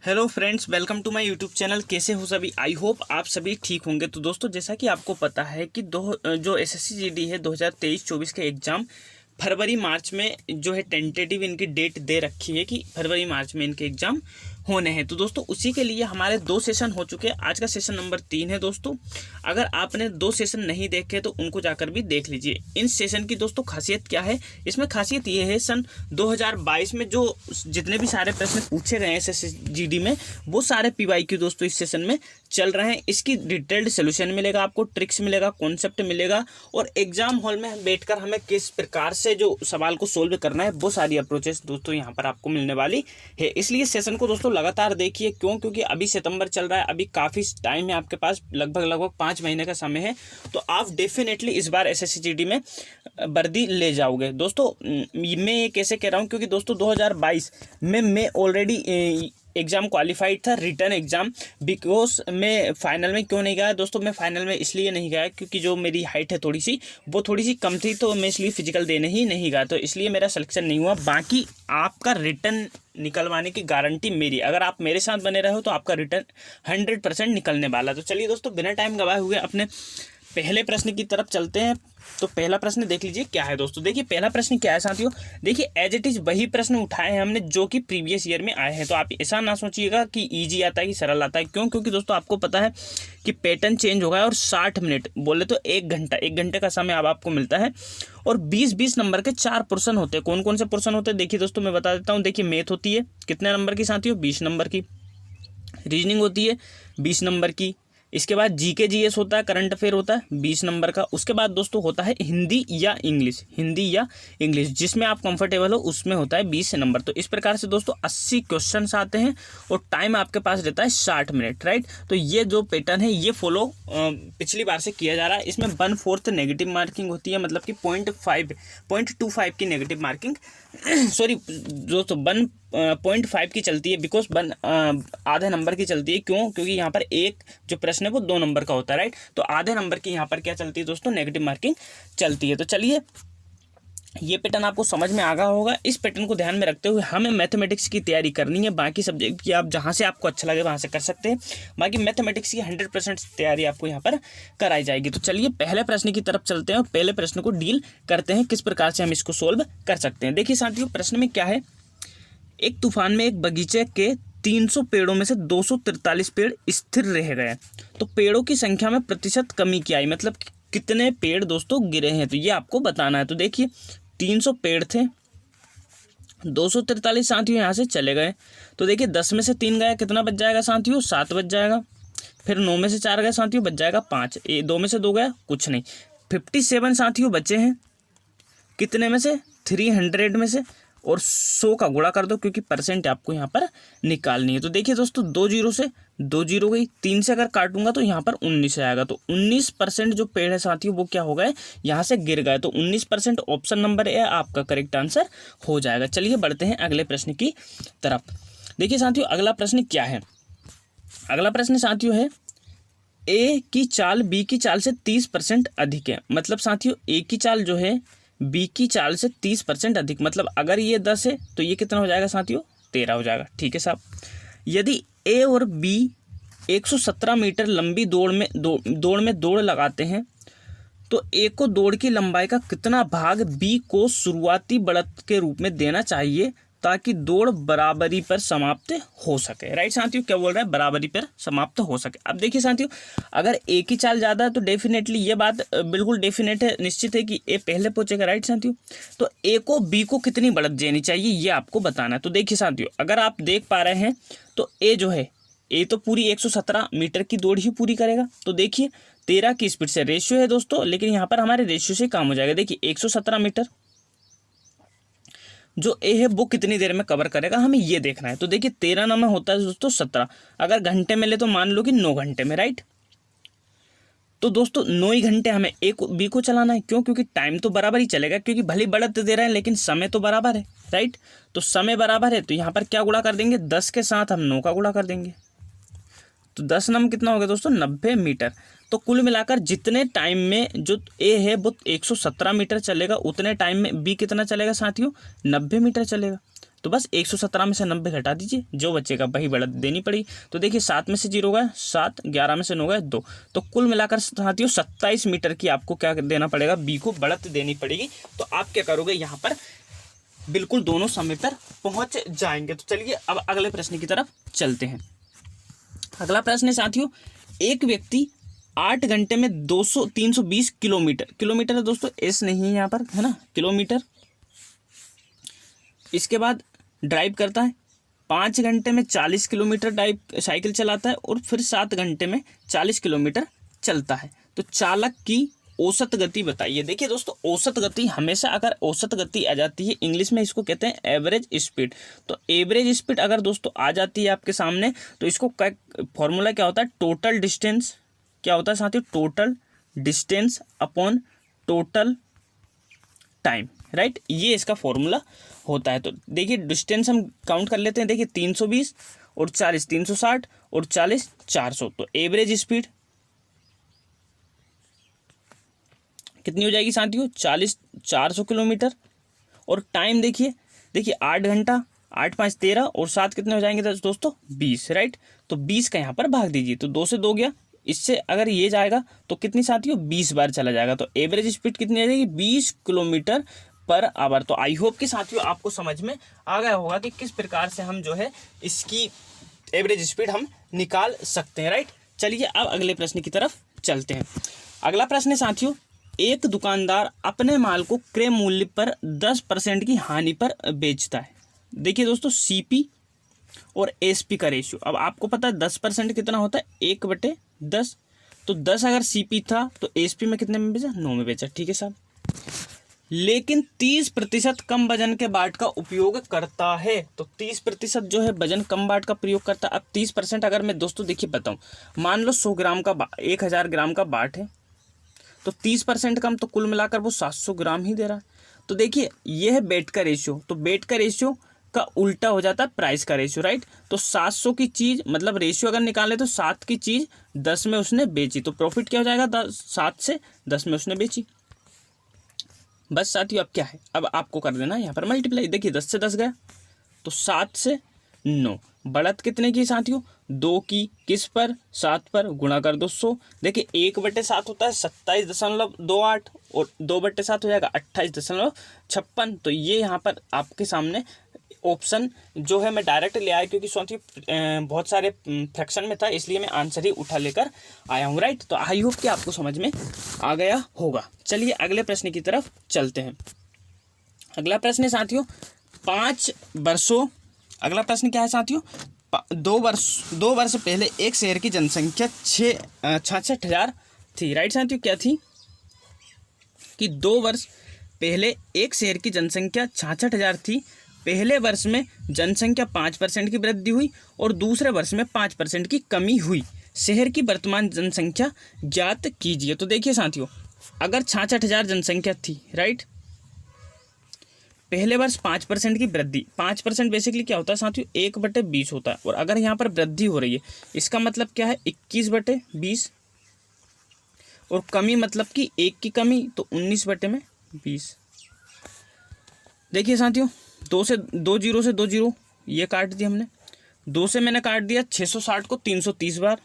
Hello friends, welcome to my YouTube channel. कैसे हो सभी? आई होप आप सभी ठीक होंगे। तो दोस्तों, जैसा कि आपको पता है कि जो एसएससी जीडी है 2023-24 के एग्ज़ाम फरवरी मार्च में जो है टेंटेटिव इनकी डेट दे रखी है कि फरवरी मार्च में इनके एग्ज़ाम होने हैं। तो दोस्तों, उसी के लिए हमारे 2 सेशन हो चुके हैं। आज का सेशन नंबर 3 है दोस्तों। अगर आपने 2 सेशन नहीं देखे तो उनको जाकर भी देख लीजिए। इन सेशन की दोस्तों खासियत क्या है? इसमें खासियत ये है, सन 2022 में जो जितने भी सारे प्रश्न पूछे गए हैं एसएससी में, वो सारे पीवाईक्यू दोस्तों इस सेशन में चल रहे हैं। इसकी डिटेल्ड सोल्यूशन मिलेगा आपको, ट्रिक्स मिलेगा, कॉन्सेप्ट मिलेगा, और एग्जाम हॉल में बैठकर हमें किस प्रकार से जो सवाल को सोल्व करना है वो सारी अप्रोचेस दोस्तों यहाँ पर आपको मिलने वाली है। इसलिए सेशन को दोस्तों लगातार देखिए। क्यों? क्योंकि अभी सितंबर चल रहा है, अभी काफ़ी टाइम है आपके पास, लगभग 5 महीने का समय है। तो आप डेफिनेटली इस बार एसएससी में वर्दी ले जाओगे दोस्तों। मैं ये कैसे कह रहा हूँ? क्योंकि दोस्तों 2022 में मैं ऑलरेडी एग्ज़ाम क्वालिफाइड था, रिटर्न एग्ज़ाम। बिकॉज मैं फाइनल में क्यों नहीं गया दोस्तों? मैं फाइनल में इसलिए नहीं गया क्योंकि जो मेरी हाइट है वो थोड़ी सी कम थी, तो मैं इसलिए फिजिकल देने ही नहीं गया, तो इसलिए मेरा सिलेक्शन नहीं हुआ। बाकी आपका रिटर्न निकलवाने की गारंटी मेरी। अगर आप मेरे साथ बने रहो तो आपका रिटर्न 100% निकलने वाला। तो चलिए दोस्तों, बिना टाइम गवाए हुए अपने पहले प्रश्न की तरफ चलते हैं। तो पहला प्रश्न देख लीजिए क्या है दोस्तों। देखिए पहला प्रश्न क्या है साथियों। देखिए एज इट इज़ वही प्रश्न उठाए हैं हमने जो कि प्रीवियस ईयर में आए हैं। तो आप ऐसा ना सोचिएगा कि इजी आता है कि सरल आता है। क्यों? क्योंकि दोस्तों आपको पता है कि पैटर्न चेंज होगा, और 60 मिनट बोले तो 1 घंटे का समय अब आपको मिलता है, और 20-20 नंबर के 4 पोर्शन होते हैं। कौन कौन से पोर्शन होते हैं देखिए दोस्तों, मैं बता देता हूँ। देखिए मैथ होती है कितने नंबर की साथियों? 20 नंबर की। रीजनिंग होती है 20 नंबर की। इसके बाद जीके जीएस होता है, करंट अफेयर होता है 20 नंबर का। उसके बाद दोस्तों होता है हिंदी या इंग्लिश, जिसमें आप कंफर्टेबल हो उसमें होता है 20 नंबर। तो इस प्रकार से दोस्तों 80 क्वेश्चंस आते हैं, और टाइम आपके पास रहता है 60 मिनट, राइट। तो ये जो पैटर्न है ये फॉलो पिछली बार से किया जा रहा है। इसमें 1/4 नेगेटिव मार्किंग होती है, मतलब कि 0.25 की नेगेटिव मार्किंग सॉरी दोस्तों 1.5 की चलती है। बिकॉज आधे नंबर की चलती है। क्यों? क्योंकि यहाँ पर एक जो प्रश्न है वो 2 नंबर का होता है, राइट। तो आधे नंबर की यहाँ पर क्या चलती है दोस्तों? नेगेटिव मार्किंग चलती है। तो चलिए, ये पैटर्न आपको समझ में आ गया होगा। इस पैटर्न को ध्यान में रखते हुए हमें मैथमेटिक्स की तैयारी करनी है। बाकी सब्जेक्ट की आप जहाँ से आपको अच्छा लगे वहाँ से कर सकते हैं। बाकी मैथमेटिक्स की 100% तैयारी आपको यहाँ पर कराई जाएगी। तो चलिए पहले प्रश्न की तरफ चलते हैं, और पहले प्रश्न को डील करते हैं किस प्रकार से हम इसको सोल्व कर सकते हैं। देखिए साथियों, प्रश्न में क्या है। एक तूफान में एक बगीचे के 300 पेड़ों में से 243 पेड़ स्थिर रह गए। तो पेड़ों की संख्या में प्रतिशत कमी क्या आई, मतलब कितने पेड़ दोस्तों गिरे हैं, तो ये आपको बताना है। तो देखिए 300 पेड़ थे, 243 साथियों यहाँ से चले गए। तो देखिए 10 में से 3 गया, कितना बच जाएगा साथियों? 7 बच जाएगा। फिर 9 में से 4 गए साथियों, बच जाएगा 5। 2 में से 2 गया, कुछ नहीं। 57 साथियों बचे हैं, कितने में से? 300 में से। और 100 का गुणा कर दो, क्योंकि परसेंट आपको यहाँ पर निकालनी है। तो देखिए दोस्तों 2 जीरो से 2 जीरो गई, 3 से अगर काटूंगा तो यहाँ पर 19 आएगा। तो 19% जो पेड़ है साथियों वो क्या हो गए? यहाँ से गिर गए। तो 19% ऑप्शन नंबर ए आपका करेक्ट आंसर हो जाएगा। चलिए बढ़ते हैं अगले प्रश्न की तरफ। देखिए साथियों अगला प्रश्न क्या है। अगला प्रश्न साथियों है, ए की चाल बी की चाल से 30% अधिक है। मतलब साथियों ए की चाल जो है बी की चाल से 30% अधिक, मतलब अगर ये 10 है तो ये कितना हो जाएगा साथियों? 13 हो जाएगा। ठीक है साहब। यदि ए और बी 117 मीटर लंबी दौड़ में दौड़ लगाते हैं, तो ए को दौड़ की लंबाई का कितना भाग बी को शुरुआती बढ़त के रूप में देना चाहिए ताकि दौड़ बराबरी पर समाप्त हो सके। राइट साथियों, क्या बोल रहा है? बराबरी पर समाप्त हो सके। अब देखिए साथियों, अगर ए की चाल ज़्यादा है तो डेफिनेटली ये बात बिल्कुल डेफिनेट है, निश्चित है कि ए पहले पहुंचेगा। राइट साथियों, तो ए को बी को कितनी बढ़त देनी चाहिए ये आपको बताना है। तो देखिए साथियों, अगर आप देख पा रहे हैं तो ए जो है, ए तो पूरी 117 मीटर की दौड़ ही पूरी करेगा। तो देखिए 13 की स्पीड से रेशियो है दोस्तों, लेकिन यहाँ पर हमारे रेशियो से काम हो जाएगा। देखिए 117 मीटर जो ए है वो कितनी देर में कवर करेगा, हमें ये देखना है। तो देखिए 13 ना में होता है दोस्तों 17, अगर घंटे में ले तो मान लो कि 9 घंटे में, राइट। तो दोस्तों 9 ही घंटे हमें ए को बी को चलाना है। क्यों? क्योंकि टाइम तो बराबर ही चलेगा, क्योंकि भले बढ़त दे रहे हैं लेकिन समय तो बराबर है, राइट। तो समय बराबर है तो यहाँ पर क्या गुणा कर देंगे? 10 के साथ हम 9 का गुणा कर देंगे। तो 10 नम कितना हो गया दोस्तों? 90 मीटर। तो कुल मिलाकर जितने टाइम में जो ए है वो 117 मीटर चलेगा, उतने टाइम में बी कितना चलेगा साथियों? 90 मीटर चलेगा। तो तो बस 117 में से 90 घटा दीजिए, जो बचेगा वही बढ़त देनी पड़ी। तो देखिए 7 में से 0 गया 7, 11 में से 9 गया 2, तो कुल मिलाकर साथियों 27 मीटर की आपको क्या देना पड़ेगा, बी को बढ़त देनी पड़ेगी। तो आप क्या करोगे यहाँ पर, बिल्कुल दोनों समय पर पहुँच जाएंगे। तो चलिए अब अगले प्रश्न की तरफ चलते हैं। अगला प्रश्न है साथियों, एक व्यक्ति 8 घंटे में 320 किलोमीटर है दोस्तों, एस नहीं है यहाँ पर, है ना, किलोमीटर, इसके बाद ड्राइव करता है। 5 घंटे में 40 किलोमीटर ड्राइव साइकिल चलाता है और फिर 7 घंटे में 40 किलोमीटर चलता है। तो चालक की औसत गति बताइए। देखिए दोस्तों, औसत गति हमेशा अगर औसत गति आ जाती है, इंग्लिश में इसको कहते हैं एवरेज स्पीड। तो एवरेज स्पीड अगर दोस्तों आ जाती है आपके सामने, तो इसको फॉर्मूला क्या होता है, टोटल डिस्टेंस क्या होता है साथियों, total distance upon total time, right, ये इसका फॉर्मूला होता है। तो देखिए डिस्टेंस हम काउंट कर लेते हैं। देखिए 320 और 40 360 और 40 400, तो एवरेज स्पीड कितनी हो जाएगी साथियों, 400 किलोमीटर। और टाइम देखिए 8 घंटा, 8 5 13 और 7 कितने हो जाएंगे दोस्तों, 20, राइट। तो 20 का यहाँ पर भाग दीजिए, तो 2 से 2 गया, इससे अगर ये जाएगा तो कितनी साथियों, 20 बार चला जाएगा। तो एवरेज स्पीड कितनी आ जाएगी, 20 किलोमीटर पर आवर। तो आई होप कि साथियों आपको समझ में आ गया होगा कि किस प्रकार से हम जो है इसकी एवरेज स्पीड हम निकाल सकते हैं, राइट। चलिए अब अगले प्रश्न की तरफ चलते हैं। अगला प्रश्न है साथियों, एक दुकानदार अपने माल को क्रय मूल्य पर 10% की हानि पर बेचता है। देखिए दोस्तों, सीपी और एसपी का रेशियो, अब आपको पता है 10% कितना होता है, 1/10। तो 10 अगर सीपी था तो एसपी में कितने में बेचा, 9 में बेचा, ठीक है साहब। लेकिन 30% कम वजन के बाट का उपयोग करता है। तो 30% जो है वजन कम बाट का प्रयोग करता है। अब 30% अगर मैं दोस्तों देखिए बताऊं, मान लो 100 ग्राम का 1000 ग्राम का बाट है, तो 30% कम, तो कुल मिलाकर वो 700 ग्राम ही दे रहा है। तो देखिए ये है बेट का रेशियो, तो बेट का रेशियो का उल्टा हो जाता है प्राइस का रेशियो, राइट। तो 700 की चीज़, मतलब रेशियो अगर निकाले तो 7 की चीज़ 10 में उसने बेची, तो प्रॉफिट क्या हो जाएगा, 7 से 10 में उसने बेची। बस साथियों अब क्या है, अब आपको कर देना यहाँ पर मल्टीप्लाई। देखिए 10 से 10 गया, तो 7 से 9, बढ़त कितने की साथियों, 2 की, किस पर, 7 पर, गुणा कर 200। देखिए 1/7 होता है 27.28 और 2/7 हो जाएगा 28.56। तो ये यहाँ पर आपके सामने ऑप्शन जो है मैं डायरेक्ट ले आया, क्योंकि साथियों बहुत सारे फ्रैक्शन में था, इसलिए मैं आंसर ही उठा लेकर आया हूँ, राइट। तो आई होप कि आपको समझ में आ गया होगा। चलिए अगले प्रश्न की तरफ चलते हैं। अगला प्रश्न है साथियों, 5 वर्षों, अगला प्रश्न क्या है साथियों, 2 वर्ष पहले एक शहर की जनसंख्या 66,000 थी, राइट साथियों। क्या थी कि 2 वर्ष पहले एक शहर की जनसंख्या 66,000 थी। पहले वर्ष में जनसंख्या 5% की वृद्धि हुई और दूसरे वर्ष में 5% की कमी हुई। शहर की वर्तमान जनसंख्या ज्ञात कीजिए। तो देखिए साथियों, अगर 66,000 जनसंख्या थी, राइट, पहले वर्ष 5% की वृद्धि, 5% बेसिकली क्या होता है साथियों, 1/20 होता है। और अगर यहाँ पर वृद्धि हो रही है, इसका मतलब क्या है, 21/20, और कमी मतलब कि 1 की कमी, तो 19/20। देखिए साथियों, 2 जीरो से 2 जीरो ये काट दिया हमने, 2 से मैंने काट दिया 660 को 330 बार,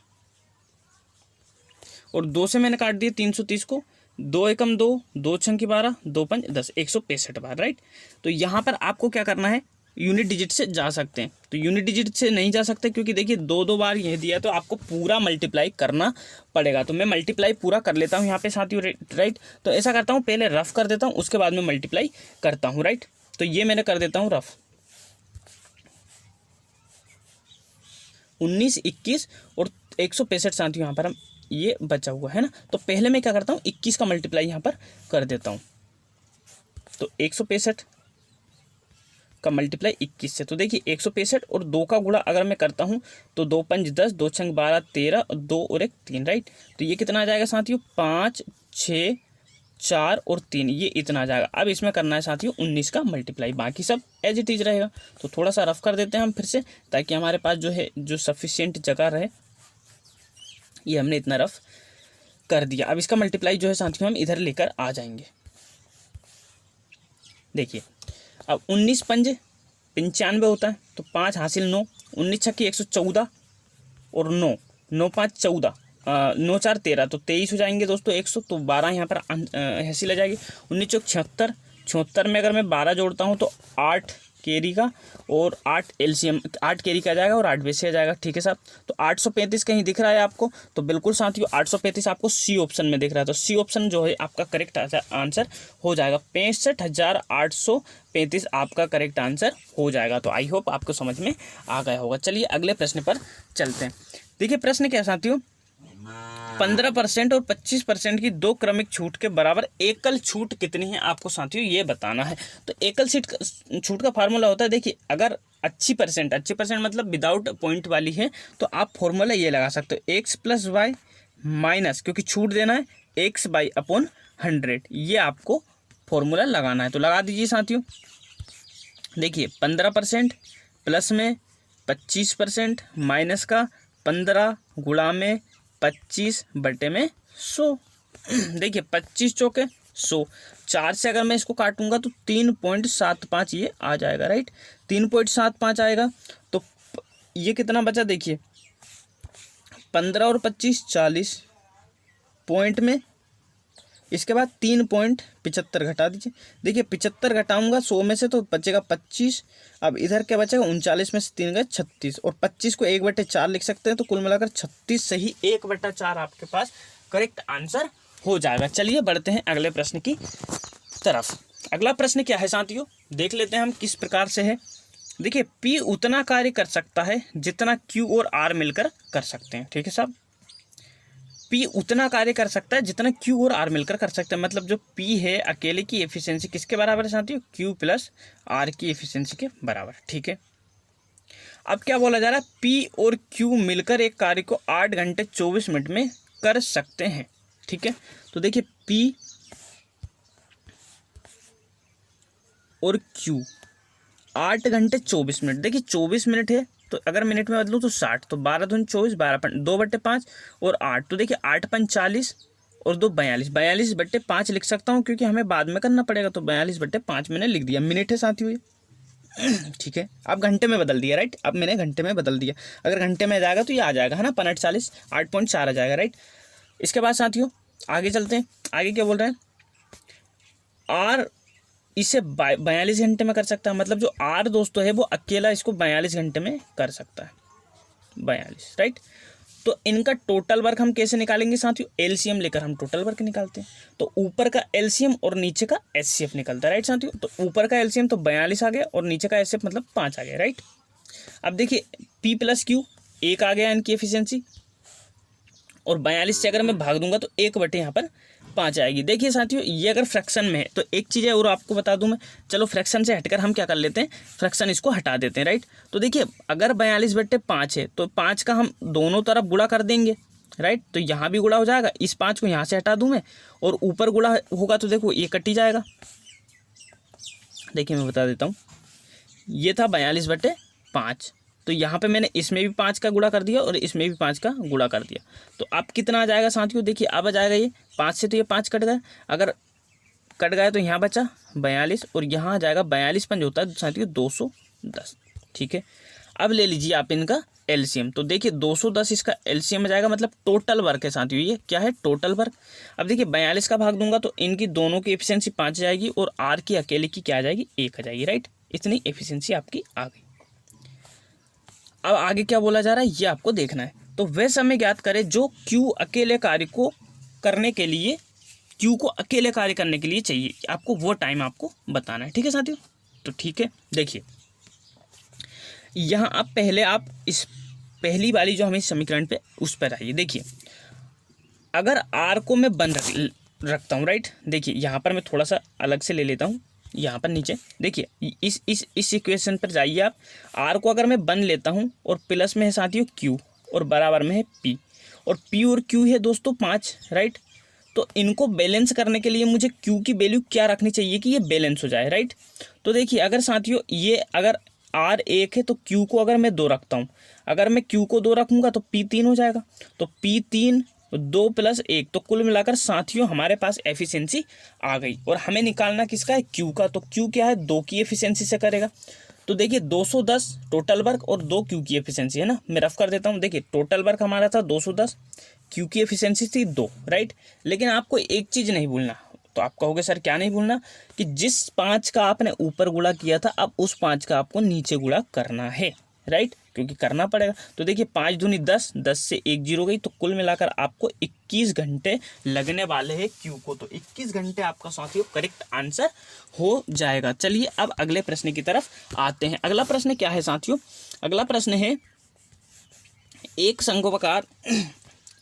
और 2 से मैंने काट दिया 330 को 2 एकम 2, 2 छंकी 12, 2 पंच 10, 165 बार, राइट। तो यहाँ पर आपको क्या करना है, यूनिट डिजिट से जा सकते हैं। तो यूनिट डिजिट से नहीं जा सकते, क्योंकि देखिए 2 बार ये दिया, तो आपको पूरा मल्टीप्लाई करना पड़ेगा। तो मैं मल्टीप्लाई पूरा कर लेता हूँ यहाँ पे साथियों, राइट। तो ऐसा करता हूँ, पहले रफ कर देता हूँ, उसके बाद में मल्टीप्लाई करता हूँ, राइट। तो ये मैंने कर देता हूँ रफ, 19, 21 और 165 साथियों यहाँ पर हम ये बचा हुआ है ना। तो पहले मैं क्या करता हूँ, 21 का मल्टीप्लाई यहाँ पर कर देता हूँ। तो 165 का मल्टीप्लाई 21 से, तो देखिए 165 और 2 का गुणा अगर मैं करता हूँ तो 2 पंच 10, 2 छंग 12, 13 और 2 और 1 3, राइट। तो ये कितना आ जाएगा साथियों, 5, 6, 4 और 3, ये इतना आ जाएगा। अब इसमें करना है साथियों 19 का मल्टीप्लाई, बाकी सब एज इट इज रहेगा। तो थोड़ा सा रफ कर देते हैं हम फिर से, ताकि हमारे पास जो है जो सफिशिएंट जगह रहे। ये हमने इतना रफ कर दिया। अब इसका मल्टीप्लाई जो है साथियों हम इधर लेकर आ जाएंगे। देखिए अब 19 पंजे 95 होता है, तो 5 हासिल 9, 19 छक्की 114 और 9, 9 5 14, 9 4 13, तो 23 हो जाएंगे दोस्तों 100, तो 12 यहाँ पर हासिल आ जाएगी। 19 चौक 76, 76 में अगर मैं 12 जोड़ता हूँ तो 8 कैरी का और 8 एलसीएम, 8 कैरी का आ जाएगा और 8 वैसे आ जाएगा। ठीक है साहब, तो 835 कहीं दिख रहा है आपको, तो बिल्कुल साथियों 835 आपको सी ऑप्शन में दिख रहा है, तो सी ऑप्शन जो है आपका करेक्ट आंसर हो जाएगा। 65,835 आपका करेक्ट आंसर हो जाएगा। तो आई होप आपको समझ में आ गया होगा। चलिए अगले प्रश्न पर चलते हैं। देखिए प्रश्न क्या साथियों, 15% और 25% की दो क्रमिक छूट के बराबर एकल छूट कितनी है आपको साथियों ये बताना है। तो एकल छूट का फार्मूला होता है, देखिए अगर अच्छी परसेंट मतलब विदाउट पॉइंट वाली है तो आप फॉर्मूला ये लगा सकते हो, एक्स प्लस वाई माइनस, क्योंकि छूट देना है, एक्स बाई अपॉन 100, ये आपको फॉर्मूला लगाना है। तो लगा दीजिए साथियों। देखिए 15% प्लस में 25% माइनस का 15 गुणा में 25 बटे में 100। देखिए 25 चौके 100, 4 से अगर मैं इसको काटूंगा तो 3.75 ये आ जाएगा, राइट, 3.75 आएगा। तो ये कितना बचा, देखिए 15 और 25 40 पॉइंट में, इसके बाद 3.75 घटा दीजिए। देखिए 75 घटाऊंगा 100 में से तो बचेगा 25, अब इधर क्या बचेगा 39 में से 3 गए 36, और 25 को 1/4 लिख सकते हैं, तो कुल मिलाकर 36 से ही 1/4 आपके पास करेक्ट आंसर हो जाएगा। चलिए बढ़ते हैं अगले प्रश्न की तरफ। अगला प्रश्न क्या है साथियों, देख लेते हैं हम किस प्रकार से है। देखिए P उतना कार्य कर सकता है जितना Q और R मिलकर कर सकते हैं। ठीक है साहब, P उतना कार्य कर सकता है जितना Q और R मिलकर कर सकते हैं, मतलब जो P है अकेले की एफिशिएंसी किसके बराबर है साथियों, Q प्लस R की एफिशिएंसी के बराबर। ठीक है, अब क्या बोला जा रहा है, P और Q मिलकर एक कार्य को 8 घंटे 24 मिनट में कर सकते हैं। ठीक है, तो देखिए P और Q 8 घंटे 24 मिनट, देखिए 24 मिनट है तो अगर मिनट में बदलूँ तो 60, तो 12 दूनी 24, 2/5 और 8, तो देखिए 8 5 40 और 2 42, 42/5 लिख सकता हूँ क्योंकि हमें बाद में करना पड़ेगा, तो 42/5 मैंने लिख दिया, मिनट है साथियों ये। ठीक है, अब घंटे में बदल दिया, राइट, अब मैंने घंटे में बदल दिया, अगर घंटे में जाएगा तो ये आ जाएगा है ना 5/40, 8.4 आ जाएगा, राइट। इसके बाद साथियों आगे चलते हैं, आगे क्या बोल रहे हैं, आर इसे 42 घंटे में कर सकता है, मतलब जो आर दोस्तों है वो अकेला इसको 42 घंटे में कर सकता है, 42, राइट। तो इनका टोटल वर्क हम कैसे निकालेंगे साथियों, एलसीएम लेकर हम टोटल वर्क निकालते हैं। तो ऊपर का एलसीएम और नीचे का एचसीएफ निकलता है, राइट साथियों। तो ऊपर का एलसीएम तो 42 आ गया और नीचे का एचसीएफ मतलब 5 आ गया, राइट। अब देखिए P प्लस Q 1 आ गया इनकी एफिशिएंसी, और 42 से अगर मैं भाग दूंगा तो 1/, यहाँ पर 5 आएगी। देखिए साथियों ये अगर फ्रैक्शन में है तो एक चीज़ है और आपको बता दूं मैं, चलो फ्रैक्शन से हटकर हम क्या कर लेते हैं, फ्रैक्शन इसको हटा देते हैं, राइट। तो देखिए अगर 42/5 है तो 5 का हम दोनों तरफ गुणा कर देंगे, राइट, तो यहाँ भी गुणा हो जाएगा, इस 5 को यहाँ से हटा दूँ मैं और ऊपर गुणा होगा तो देखो ये कट ही जाएगा। देखिए मैं बता देता हूँ, ये था 42/5, तो यहाँ पे मैंने इसमें भी 5 का गुणा कर दिया और इसमें भी 5 का गुणा कर दिया, तो अब कितना आ जाएगा साथियों, देखिए अब आ जाएगा ये 5 से, तो ये 5 कट गए, अगर कट गए तो यहाँ बचा 42 और यहाँ आ जाएगा 42 पंज होता है साथियों 210। ठीक है, अब ले लीजिए आप इनका एलसीएम, तो देखिए 210 इसका एलसीएम आ जाएगा, मतलब टोटल वर्क है साथियों, ये क्या है टोटल वर्क। अब देखिए 42 का भाग दूंगा तो इनकी दोनों की एफिशिएंसी 5 जाएगी और आर की अकेले की क्या आ जाएगी, 1 आ जाएगी, राइट। इतनी एफिशिएंसी आपकी आ गई। अब आगे क्या बोला जा रहा है ये आपको देखना है। तो वह समय ज्ञात करें जो Q अकेले कार्य को करने के लिए, Q को अकेले कार्य करने के लिए चाहिए, आपको वो टाइम आपको बताना है। ठीक है साथियों, तो ठीक है, देखिए यहाँ आप पहले आप इस पहली वाली जो हमें समीकरण पे उस पर आइए। देखिए अगर R को मैं बंद रखता हूँ, राइट, देखिए यहाँ पर मैं थोड़ा सा अलग से ले लेता हूँ, यहाँ पर नीचे देखिए इस इक्वेशन पर जाइए आप, R को अगर मैं बंद लेता हूँ और प्लस में है साथियों Q और बराबर में है P, और P और Q है दोस्तों 5, राइट। तो इनको बैलेंस करने के लिए मुझे Q की वैल्यू क्या रखनी चाहिए कि ये बैलेंस हो जाए, राइट। तो देखिए अगर साथियों ये अगर R 1 है तो Q को अगर मैं 2 रखता हूँ, अगर मैं Q को 2 रखूँगा तो P 3 हो जाएगा, तो P 3 2 + 1, तो कुल मिलाकर साथियों हमारे पास एफिशिएंसी आ गई। और हमें निकालना किसका है, Q का, तो Q क्या है 2 की एफिशिएंसी से करेगा, तो देखिए 210 टोटल वर्क और 2 क्यू की एफिशिएंसी है ना। मैं रफ कर देता हूँ। देखिए टोटल वर्क हमारा था 210, क्यू की एफिशिएंसी थी 2, राइट। लेकिन आपको एक चीज़ नहीं भूलना। तो आप कहोगे सर क्या नहीं भूलना, कि जिस 5 का आपने ऊपर गुणा किया था अब उस 5 का आपको नीचे गुणा करना है, राइट, क्योंकि करना पड़ेगा। तो देखिए 5 दूनी 10, 10 से 1 जीरो गई, तो कुल मिलाकर आपको 21 घंटे लगने वाले हैं क्यू को। तो 21 घंटे आपका साथियों करेक्ट आंसर हो जाएगा। चलिए अब अगले प्रश्न की तरफ आते हैं। अगला प्रश्न क्या है साथियों? अगला प्रश्न है, एक शंक्वाकार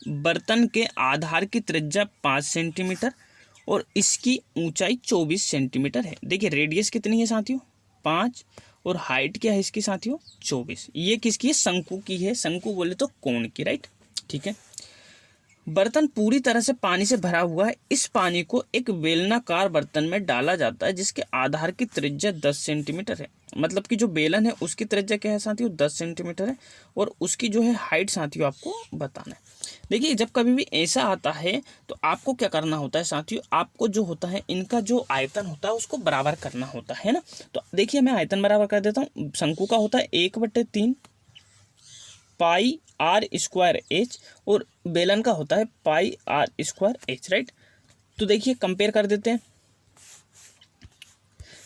बर्तन के आधार की त्रिज्या 5 सेंटीमीटर और इसकी ऊंचाई 24 सेंटीमीटर है। देखिए रेडियस कितनी है साथियों? 5, और हाइट क्या है इसकी साथियों? 24। ये किसकी है? शंकु की है। शंकु बोले तो कोण की, राइट, ठीक है। बर्तन पूरी तरह से पानी से भरा हुआ है। इस पानी को एक बेलनाकार बर्तन में डाला जाता है जिसके आधार की त्रिज्या 10 सेंटीमीटर है। मतलब कि जो बेलन है उसकी त्रिज्या क्या है साथियों? 10 सेंटीमीटर है, और उसकी जो है हाइट साथियों आपको बताना है। देखिए जब कभी भी ऐसा आता है तो आपको क्या करना होता है साथियों? आपको जो होता है इनका जो आयतन होता है उसको बराबर करना होता है ना। तो देखिए मैं आयतन बराबर कर देता हूँ। शंकु का होता है 1/3 पाई आर स्क्वायर एच, और बेलन का होता है पाई आर स्क्वायर एच, राइट। तो देखिए कंपेयर कर देते हैं।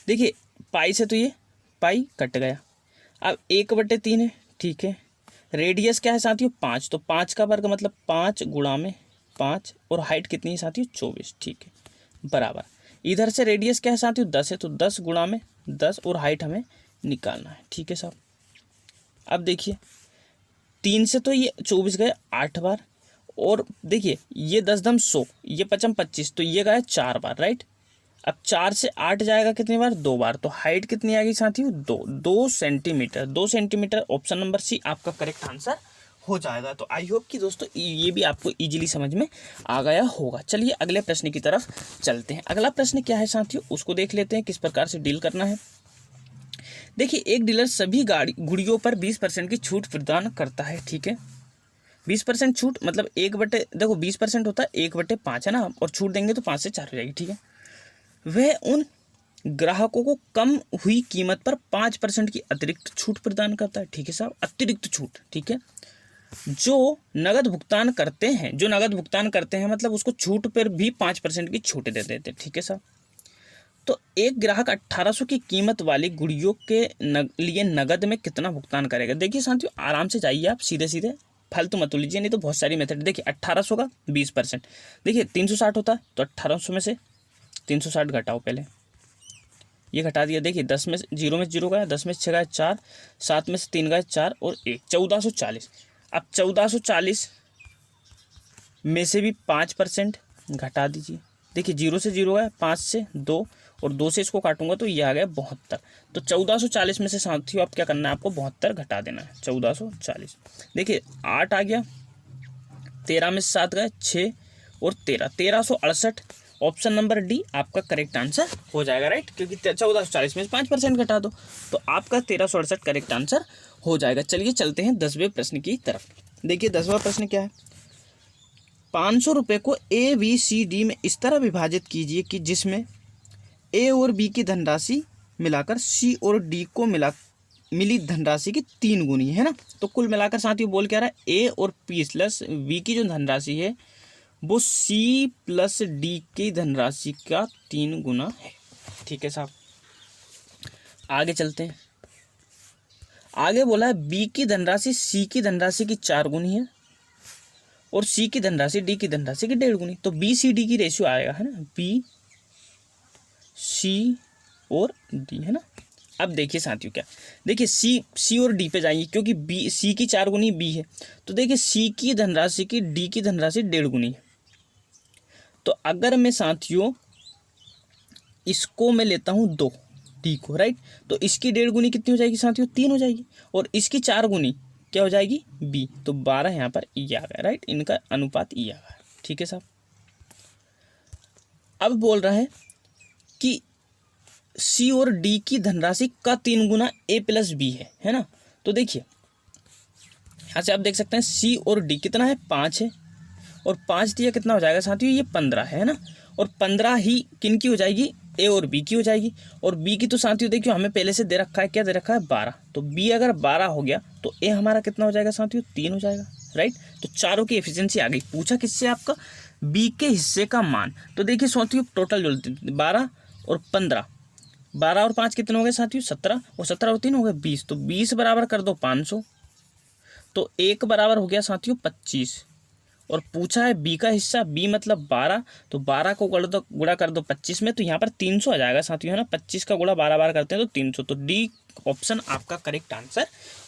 देखिए पाई से तो ये पाई कट गया, अब 1/3 है, ठीक है। रेडियस क्या है साथियों? 5, तो 5 का वर्ग मतलब 5 गुणा में 5, और हाइट कितनी है साथियों? 24, ठीक है, बराबर। इधर से रेडियस क्या है साथियों? 10 है, तो 10 गुणा में 10, और हाइट हमें निकालना है, ठीक है साहब। अब देखिए 3 से तो ये 24 गए 8 बार, और देखिए ये 10 दम 100, ये 5 25, तो ये गए 4 बार, राइट। अब 4 से 8 जाएगा कितनी बार? 2 बार, तो हाइट कितनी आएगी साथियों? 2 centimetre. 2 centimetre option number C आपका करेक्ट आंसर हो जाएगा। तो आई होप कि दोस्तों ये भी आपको इजीली समझ में आ गया होगा। चलिए अगले प्रश्न की तरफ चलते हैं। अगला प्रश्न क्या है साथियों उसको देख लेते हैं, किस प्रकार से डील करना है। देखिए एक डीलर सभी गुड़ियों पर 20% की छूट प्रदान करता है, ठीक है। 20% छूट मतलब 20% होता है 1/5 है ना, और छूट देंगे तो 5 से 4 हो जाएगी, ठीक है। वह उन ग्राहकों को कम हुई कीमत पर 5% की अतिरिक्त छूट प्रदान करता है, ठीक है साहब, अतिरिक्त छूट, ठीक है। जो नगद भुगतान करते हैं मतलब उसको छूट पर भी 5% की छूट दे देते हैं, ठीक है साहब। तो एक ग्राहक 1800 की कीमत वाली गुड़ियों के लिए नगद में कितना भुगतान करेगा? देखिए साथियों आराम से जाइए आप, सीधे सीधे, फालतू मत लीजिए, नहीं तो बहुत सारी मेथड। देखिए 1800 का 20%, देखिए 360 होता है, तो 1800 में से 360 घटाओ, पहले ये घटा दिया। देखिए 10 में से 0 में 0 गया, 10 में से 6 गया 4, 7 में से 3 गया 4 और 1, 1440। अब 1440 में से भी 5% घटा दीजिए। देखिए 0 से 0 गया, 5 से 2, और 2 से इसको काटूंगा तो ये आ गया 72। तो 1440 में से साथियों आप क्या करना है? आपको 72 घटा देना है, 1440। देखिए 8 आ गया, 13 में से 7 गए 6, और 1368। ऑप्शन नंबर डी आपका करेक्ट आंसर हो जाएगा, राइट, क्योंकि 1440 में से 5% घटा दो तो आपका 1368 करेक्ट आंसर हो जाएगा। चलिए चलते हैं 10वें प्रश्न की तरफ। देखिए 10वां प्रश्न क्या है? 500 रुपये को ABCD में इस तरह विभाजित कीजिए कि जिसमें A और B की धनराशि मिलाकर C और D को मिली धनराशि की 3 गुनी है ना। तो कुल मिलाकर साथियों बोल क्या रहा है? A और P प्लस B की जो धनराशि है वो C प्लस D की धनराशि का 3 गुना है, ठीक है साहब। आगे चलते हैं। आगे बोला है B की धनराशि C की धनराशि की 4 गुनी है, और C की धनराशि D की धनराशि की 1.5 गुनी। तो BCD की रेशियो आएगा, है ना, B C और D, है ना। अब देखिए साथियों क्या, देखिए C और D पे जाइए, क्योंकि C की 4 गुनी B है, तो देखिए C की धनराशि की D की धनराशि 1.5 गुनी है। तो अगर मैं साथियों इसको मैं लेता हूँ 2 D को, राइट, तो इसकी 1.5 गुनी कितनी हो जाएगी साथियों? 3 हो जाएगी, और इसकी 4 गुनी क्या हो जाएगी? B, तो 12 यहाँ पर E आ गया, राइट, इनका अनुपात E आ गया, ठीक है साहब। अब बोल रहा है कि C और D की धनराशि का 3 गुना A प्लस B है ना। तो देखिए यहाँ से आप देख सकते हैं C और D कितना है? 5 है, और 5 दिया कितना हो जाएगा साथियों? ये 15 है ना, और 15 ही किन की हो जाएगी? ए और बी की हो जाएगी। और बी की तो साथियों देखियो हमें पहले से दे रखा है, क्या दे रखा है 12, तो बी अगर 12 हो गया तो ए हमारा कितना हो जाएगा साथियों 3 हो जाएगा, राइट। तो चारों की एफिशिएंसी आ गई। पूछा किससे आपका बी के हिस्से का मान। तो देखिए साथियों टोटल जो 12 और 15, 12 और 5 कितने हो गए साथियों 17, और 17 और 3 हो गए 20, तो 20 बराबर कर दो 500, तो एक बराबर हो गया साथियों 25। और पूछा है बी का हिस्सा, बी मतलब 12, तो 12 को गुणा कर दो 25 में, तो यहाँ पर 300 आ जाएगा साथियों, है ना। 25 का गुणा 12 बार करते हैं तो 300, तो डी ऑप्शन आपका करेक्ट आंसर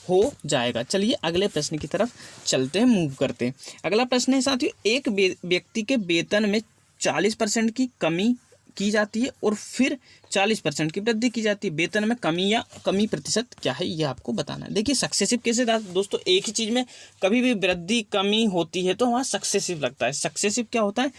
हो जाएगा। चलिए अगले प्रश्न की तरफ चलते हैं, मूव करते हैं। अगला प्रश्न है साथियों, एक व्यक्ति के वेतन में 40% की कमी की जाती है और फिर 40% की वृद्धि की जाती है। वेतन में कमी या कमी प्रतिशत क्या है ये आपको बताना है। देखिए सक्सेसिव कैसे दोस्तों, एक ही चीज़ में कभी भी वृद्धि कमी होती है तो वहाँ सक्सेसिव लगता है। सक्सेसिव क्या होता है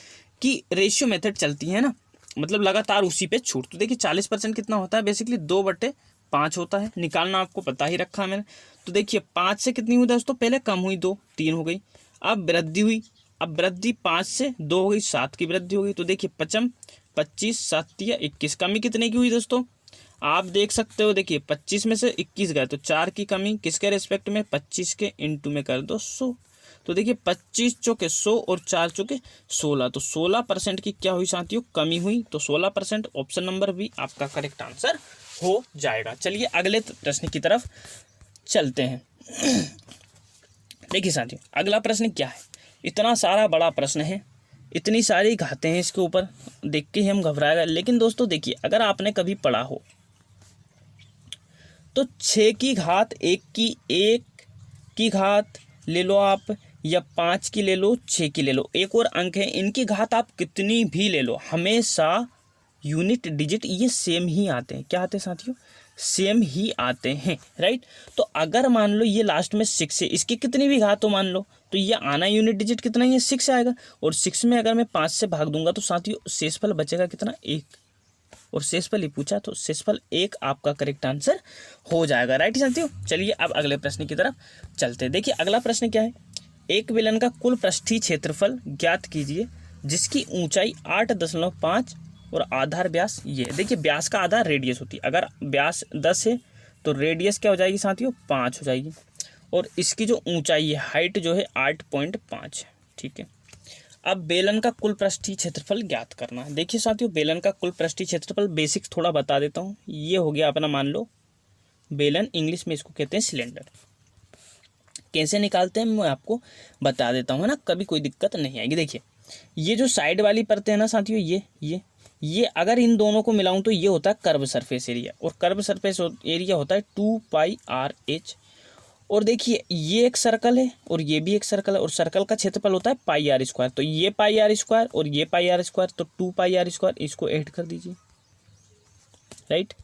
कि रेशियो मेथड चलती है ना, मतलब लगातार उसी पे छूट। तो देखिए 40% कितना होता है, बेसिकली 2/5 होता है, निकालना आपको पता ही रखा है मैंने। तो देखिए 5 से कितनी हुई दोस्तों, पहले कम हुई 2, 3 हो गई, अब वृद्धि हुई, अब वृद्धि 5 से 2 हो गई, 7 की वृद्धि हो गई। तो देखिए 25, 25 7 या 21, कमी कितने की हुई दोस्तों आप देख सकते हो। देखिए 25 में से 21 गए तो 4 की कमी किसके रेस्पेक्ट में, 25 के इंटू में कर दो 100। तो देखिए 25 चौके 100 और 4 चौके 16, तो 16% की क्या हुई साथियों कमी हुई। तो 16% ऑप्शन नंबर बी आपका करेक्ट आंसर हो जाएगा। चलिए अगले प्रश्न की तरफ चलते हैं। देखिए साथियों अगला प्रश्न क्या है, इतना सारा बड़ा प्रश्न है, इतनी सारी घातें हैं इसके ऊपर, देख के ही हम घबराएगा। लेकिन दोस्तों देखिए अगर आपने कभी पढ़ा हो तो 6 की घात 1 की 1 की घात ले लो आप, या 5 की ले लो, 6 की ले लो, एक और अंक है, इनकी घात आप कितनी भी ले लो, हमेशा यूनिट डिजिट ये सेम ही आते हैं। क्या आते हैं साथियों, सेम ही आते हैं, राइट। तो अगर मान लो ये लास्ट में 6 है, इसकी कितनी भी घात हो मान लो, तो ये आना यूनिट डिजिट कितना ही है 6 आएगा। और 6 में अगर मैं 5 से भाग दूंगा तो साथियों शेषफल बचेगा कितना 1, और शेषफल ही पूछा तो शेषफल 1 आपका करेक्ट आंसर हो जाएगा, राइट साथियों। चलिए अब अगले प्रश्न की तरफ चलते हैं। देखिए अगला प्रश्न क्या है, एक बेलन का कुल पृष्ठीय क्षेत्रफल ज्ञात कीजिए जिसकी ऊंचाई 8.5 और आधार व्यास ये। देखिए व्यास का आधार रेडियस होती है, अगर व्यास 10 है तो रेडियस क्या हो जाएगी साथियों 5 हो जाएगी, और इसकी जो ऊंचाई है हाइट जो है 8.5 है, ठीक है। अब बेलन का कुल पृष्ठीय क्षेत्रफल ज्ञात करना है। देखिए साथियों बेलन का कुल पृष्ठीय क्षेत्रफल बेसिक्स थोड़ा बता देता हूँ। ये हो गया अपना मान लो बेलन, इंग्लिश में इसको कहते हैं सिलेंडर। कैसे निकालते हैं मैं आपको बता देता हूँ, है ना, कभी कोई दिक्कत नहीं आएगी। देखिए ये जो साइड वाली परतें हैं ना साथियों, ये अगर इन दोनों को मिलाऊं तो ये होता है कर्व सरफेस एरिया, और कर्व सरफेस एरिया होता है 2πr/h। और देखिए ये एक सर्कल है और ये भी एक सर्कल है, और सर्कल का क्षेत्रफल होता है πr²। तो ये πr² और ये πr², तो 2πr², इसको ऐड कर दीजिए, राइट।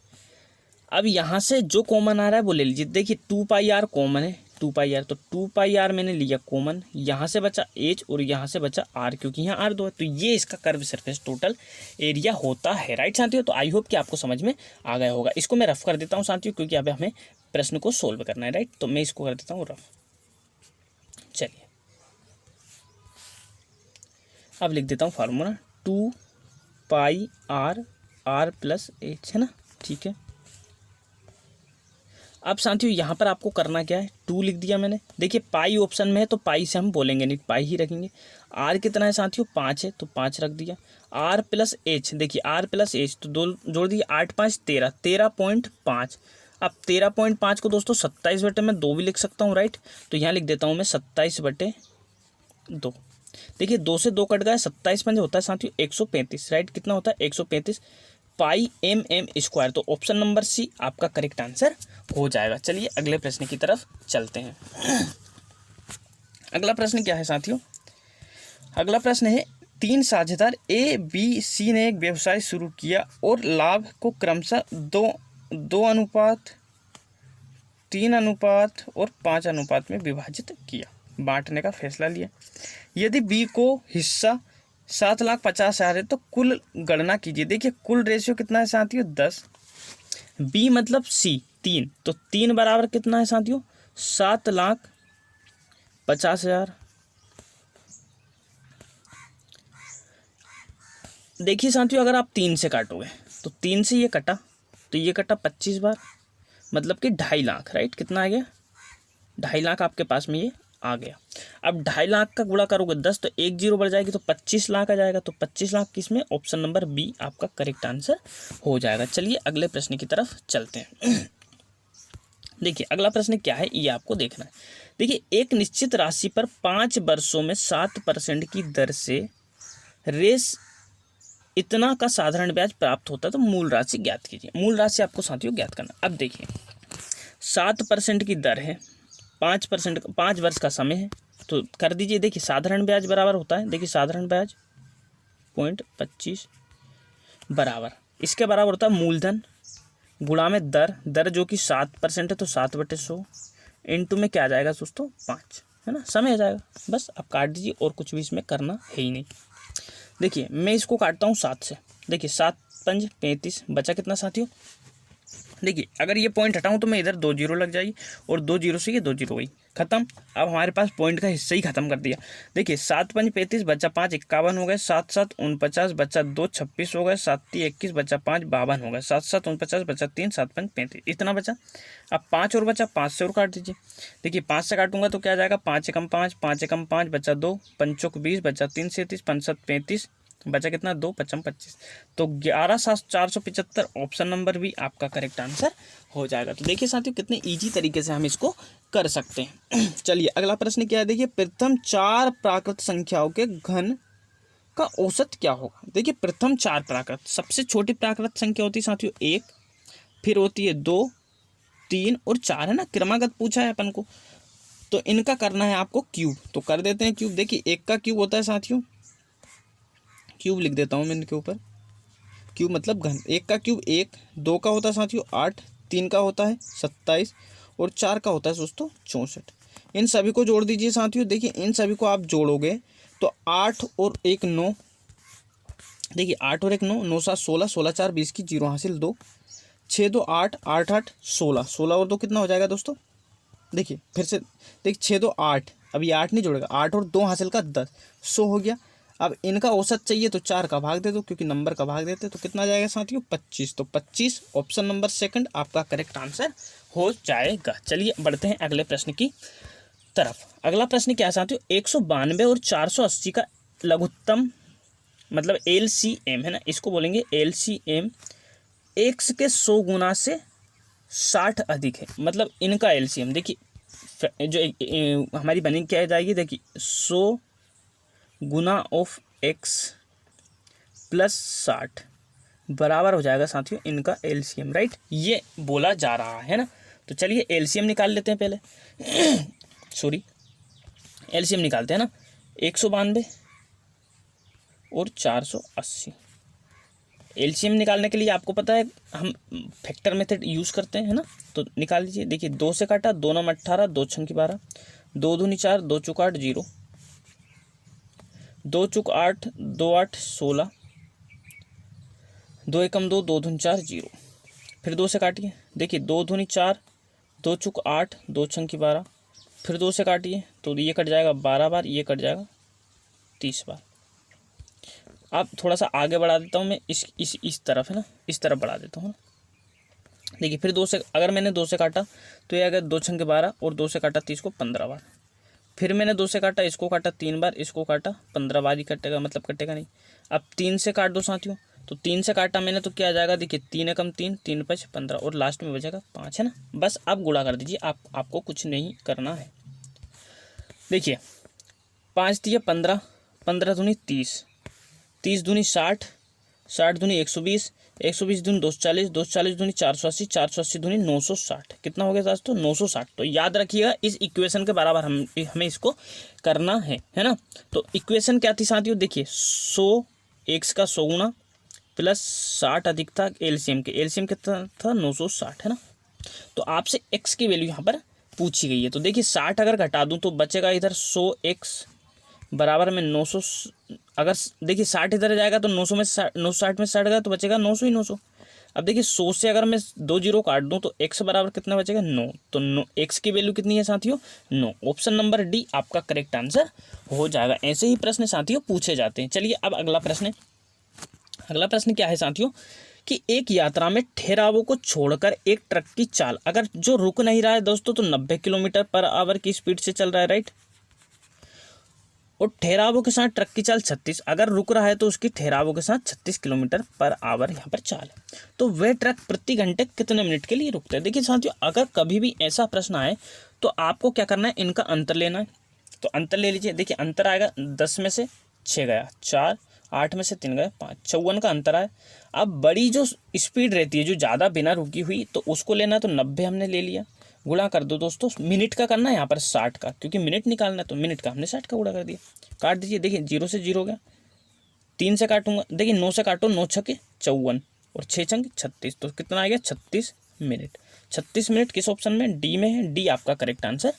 अब यहाँ से जो कॉमन आ रहा है वो ले लीजिए। देखिए 2πr कॉमन है, 2πr, तो 2πr मैंने लिया कॉमन, यहाँ से बचा h और यहाँ से बचा r, क्योंकि यहाँ r 2 है, तो ये इसका कर्व सरफेस टोटल एरिया होता है, राइट साथियों। तो आई होप कि आपको समझ में आ गया होगा। इसको मैं रफ कर देता हूँ साथियों, क्योंकि अब हमें प्रश्न को सोल्व करना है, राइट। तो मैं इसको कर देता हूँ रफ। चलिए अब लिख देता हूँ फार्मूला 2πr r+h, है ना, ठीक है। अब साथियों यहाँ पर आपको करना क्या है, 2 लिख दिया मैंने। देखिए पाई ऑप्शन में है तो पाई से हम बोलेंगे नहीं, पाई ही रखेंगे। आर कितना है साथियों 5 है, तो 5 रख दिया। r+h, देखिए r+h तो 2 जोड़ दिए, 8 5 13, 13.5। अब 13.5 को दोस्तों 27/2 भी लिख सकता हूँ, राइट। तो यहाँ लिख देता हूँ मैं 27/2। देखिए 2 से 2 कट गया, 27 पंजे होता है साथियों 135, राइट। कितना होता है 135 πm²। तो ऑप्शन नंबर सी आपका करेक्ट आंसर हो जाएगा। चलिए अगले प्रश्न की तरफ चलते हैं। अगला प्रश्न क्या है साथियों, अगला प्रश्न है 3 साझेदार ए बी सी ने एक व्यवसाय शुरू किया और लाभ को क्रमशः 2:3 और 5 में विभाजित किया, बांटने का फैसला लिया। यदि बी को हिस्सा 7,50,000 है तो कुल गणना कीजिए। देखिए कुल रेशियो कितना है साथियों 10, बी मतलब सी 3, तो 3 बराबर कितना है साथियों 7,50,000। देखिए साथियों अगर आप 3 से काटोगे तो 3 से ये कटा, तो ये कटा 25 बार, मतलब कि 2.5 लाख, राइट। कितना आ गया? 2.5 लाख आपके पास में ये आ गया। अब 2.5 लाख का गुणा करोगे 10 तो 1 जीरो बढ़ जाएगी, तो 25 लाख आ जाएगा। तो 25 लाख किसमें? ऑप्शन नंबर बी आपका करेक्ट आंसर हो जाएगा। चलिए अगले प्रश्न की तरफ चलते हैं। देखिए अगला प्रश्न क्या है, ये आपको देखना है। देखिए एक निश्चित राशि पर 5 वर्षों में 7% की दर से रेस इतना का साधारण ब्याज प्राप्त होता है, तो मूल राशि ज्ञात कीजिए। मूल राशि आपको साथियों ज्ञात करना। अब देखिए 7% की दर है, 5% 5 वर्ष का समय है, तो कर दीजिए। देखिए साधारण ब्याज बराबर होता है, देखिए साधारण ब्याज 0.25 बराबर, इसके बराबर होता है मूलधन गुणा में दर, दर जो कि 7% है, तो 7/100 इंटू में क्या आ जाएगा दोस्तों? 5, है ना, समय आ जाएगा। बस आप काट दीजिए और कुछ भी इसमें करना है ही नहीं। देखिए मैं इसको काटता हूँ 7 से। देखिए 7 5 35, बचा कितना साथियों? देखिए अगर ये पॉइंट हटाऊं तो मैं इधर 2 जीरो लग जाएगी, और 2 जीरो से ये 2 जीरो हुई, खत्म। अब हमारे पास पॉइंट का हिस्सा ही खत्म कर दिया। देखिए 7 5 35, बचा 5 51 हो गए, 7 7 49, बचा 2 26 हो गए, 7 3 21, बचा 5 52 हो गए, 7 7 49, बचा 3 7 5 35, इतना बचा। अब 5 और बचा, 5 से और काट दीजिए। देखिए 5 से काटूंगा तो क्या आ जाएगा? 5 एकम 5, 5 एकम 5, बचा 2, 5 20, बचा 3 37, 5 7 35, बचा कितना? 2 5 25, तो 11,475 ऑप्शन नंबर भी आपका करेक्ट आंसर हो जाएगा। तो देखिए साथियों कितने इजी तरीके से हम इसको कर सकते हैं। चलिए अगला प्रश्न क्या है, देखिए प्रथम 4 प्राकृत संख्याओं के घन का औसत क्या होगा? देखिए प्रथम 4 प्राकृत, सबसे छोटी प्राकृत संख्या होती है साथियों 1, फिर होती है 2 3 और 4, है ना, क्रमागत पूछा है अपन को, तो इनका करना है आपको क्यूब, तो कर देते हैं क्यूब। देखिए 1 का क्यूब होता है साथियों, क्यूब लिख देता हूँ मैं इनके ऊपर, क्यूब मतलब घन। 1 का क्यूब 1, 2 का होता है साथियों 8, 3 का होता है 27 और 4 का होता है दोस्तों 64। इन सभी को जोड़ दीजिए साथियों। देखिए इन सभी को आप जोड़ोगे तो 8 और 1 9, देखिए 8 और 1 9, 9 7 16, 16 4 20 की 0 हासिल 2, 6 2 8, 8 8 16, 16 और 2 कितना हो जाएगा दोस्तों? देखिए फिर से, देखिए 6 2 8, अभी 8 नहीं जोड़ेगा, 8 और 2 हासिल का 10, 100 हो गया। अब इनका औसत चाहिए तो 4 का भाग दे दो, क्योंकि नंबर का भाग देते तो कितना आ जाएगा साथियों? 25, तो 25 ऑप्शन नंबर सेकंड आपका करेक्ट आंसर हो जाएगा। चलिए बढ़ते हैं अगले प्रश्न की तरफ। अगला प्रश्न क्या है साथियों? 192 और 480 का लघुत्तम मतलब LCM, है ना, इसको बोलेंगे LCM, x के 100 गुना से 60 अधिक है, मतलब इनका LCM। देखिए जो हमारी बनी क्या जाएगी, देखिए 100 गुना ऑफ x प्लस 60 बराबर हो जाएगा साथियों इनका LCM, राइट, ये बोला जा रहा है ना। तो चलिए LCM निकाल लेते हैं पहले। सॉरी, LCM निकालते हैं ना। 192 और 480, LCM निकालने के लिए आपको पता है हम फैक्टर मेथड यूज़ करते हैं, है ना, तो निकाल लीजिए। देखिए 2 से काटा, 2 9 18, 2 6 12, 2 दूनी 4, 2 चौक 8 0, 2 चौक 8, 2 8 16, 2 एकम 2, 2 दूनी 4 0, फिर 2 से काटिए। देखिए 2 दूनी 4, 2 चौक 8, 2 6 12, फिर 2 से काटिए तो ये कट जाएगा 12 बार, ये कट जाएगा 30 बार। अब थोड़ा सा आगे बढ़ा देता हूँ मैं, इस तरफ, है ना, इस तरफ बढ़ा देता हूँ। देखिए फिर 2 से, अगर मैंने 2 से काटा तो ये अगर 2 6 12 और 2 से काटा 30 को 15 बार, फिर मैंने 2 से काटा, इसको काटा 3 बार, इसको काटा 15 बार ही कटेगा, मतलब कटेगा नहीं। अब 3 से काट दो साथियों, तो 3 से काटा मैंने तो क्या आ जाएगा? देखिए 3 एकम 3, 3 5 15 और लास्ट में बचेगा 5, है ना। बस आप गुणा कर दीजिए, आपको कुछ नहीं करना है। देखिए 5 दिया 15, 15 दूनी 30, 30 दूनी 60, 60 दूनी 120, 120 दूनी 240, 240 दूनी 480, 480 दूनी 960, कितना हो गया दोस्तों? 960। तो याद रखिएगा इस इक्वेशन के बराबर हमें इसको करना है ना। तो इक्वेशन क्या थी साथियों? देखिए 100 x का 100 गुना प्लस 60 अधिक था LCM के, LCM कितना था? 960, है ना। तो आपसे x की वैल्यू यहाँ पर पूछी गई है। तो देखिए 60 अगर घटा दूँ तो बचेगा इधर 100x बराबर में 900, अगर देखिए 60 इधर जाएगा तो 900 में 960 में 60 गया तो बचेगा 900 ही 900। अब देखिए 100 से अगर मैं 2 जीरो काट दूं तो x बराबर कितना बचेगा? 9। तो x की वैल्यू कितनी है साथियों? 9। ऑप्शन नंबर डी आपका करेक्ट आंसर हो जाएगा। ऐसे ही प्रश्न साथियों पूछे जाते हैं। चलिए अब अगला प्रश्न क्या है साथियों कि एक यात्रा में ठहरावों को छोड़कर एक ट्रक की चाल, अगर जो रुक नहीं रहा है दोस्तों तो 90 किलोमीटर पर आवर की स्पीड से चल रहा है, राइट। और ठहरावों के साथ ट्रक की चाल 36, अगर रुक रहा है तो उसकी ठहरावों के साथ 36 किलोमीटर पर आवर यहाँ पर चाल है। तो वह ट्रक प्रति घंटे कितने मिनट के लिए रुकता है। देखिए साथियों, अगर कभी भी ऐसा प्रश्न आए तो आपको क्या करना है, इनका अंतर लेना है। तो अंतर ले लीजिए। देखिए अंतर आएगा 10 में से 6 गया 4, 8 में से 3 गया 5, 54 का अंतर आया। अब बड़ी जो स्पीड रहती है, जो ज़्यादा बिना रुकी हुई, तो उसको लेना है। तो 90 हमने ले लिया, गुणा कर दो दोस्तों, मिनट का करना है यहाँ पर 60 का, क्योंकि मिनट निकालना है, तो मिनट का हमने 60 का गुणा कर दिया। काट दीजिए। देखिए 0 से 0 हो गया, 3 से काटूंगा, देखिए 9 से काटो, 9 छके 54 और 6 छंग 36, तो कितना आ गया 36 मिनट। 36 मिनट किस ऑप्शन में, डी में है। डी आपका करेक्ट आंसर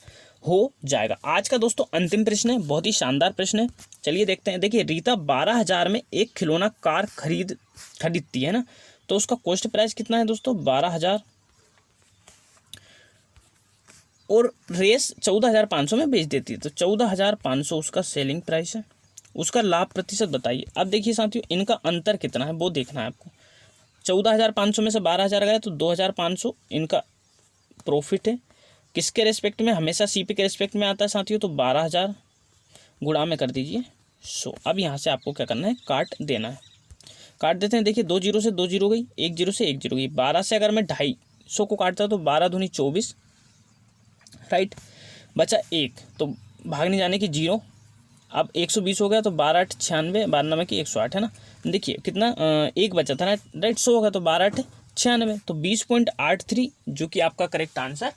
हो जाएगा। आज का दोस्तों अंतिम प्रश्न है, बहुत ही शानदार प्रश्न है। चलिए देखते हैं। देखिए रीता 12,000 में एक खिलौना कार खरीदती है ना, तो उसका कॉस्ट प्राइस कितना है दोस्तों, 12,000, और रेस 14,500 में बेच देती है, तो 14,500 उसका सेलिंग प्राइस है। उसका लाभ प्रतिशत बताइए। अब देखिए साथियों, इनका अंतर कितना है वो देखना है आपको। 14,500 में से 12,000 गया तो 2,500 इनका प्रॉफिट है। किसके रेस्पेक्ट में, हमेशा सीपी के रेस्पेक्ट में आता है साथियों, तो 12,000 गुणा में कर दीजिए 100। अब यहाँ से आपको क्या करना है, काट देना है। काट देते हैं। देखिए 2 0 से 2 0 गई, 1 0 से 1 0 गई, 12 से अगर मैं 250 को काटता तो 12 दूनी 24, राइट। बचा 1, तो भागने जाने की 0। अब 120 हो गया, तो 12 8 96, 12 की 108 है ना। देखिए कितना 1 बचा था ना, राइट। 100 होगा तो 12 8 96, तो 20.83 जो कि आपका करेक्ट आंसर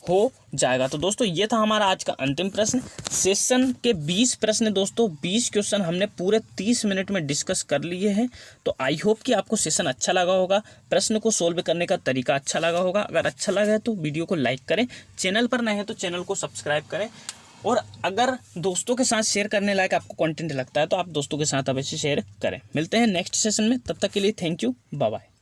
हो जाएगा। तो दोस्तों ये था हमारा आज का अंतिम प्रश्न। सेशन के 20 प्रश्न दोस्तों, 20 क्वेश्चन हमने पूरे 30 मिनट में डिस्कस कर लिए हैं। तो आई होप कि आपको सेशन अच्छा लगा होगा, प्रश्न को सोल्व करने का तरीका अच्छा लगा होगा। अगर अच्छा लगा है तो वीडियो को लाइक करें, चैनल पर नए हैं तो चैनल को सब्सक्राइब करें, और अगर दोस्तों के साथ शेयर करने लायक आपको कंटेंट लगता है तो आप दोस्तों के साथ अवश्य शेयर करें। मिलते हैं नेक्स्ट सेशन में, तब तक के लिए थैंक यू, बाय बाय।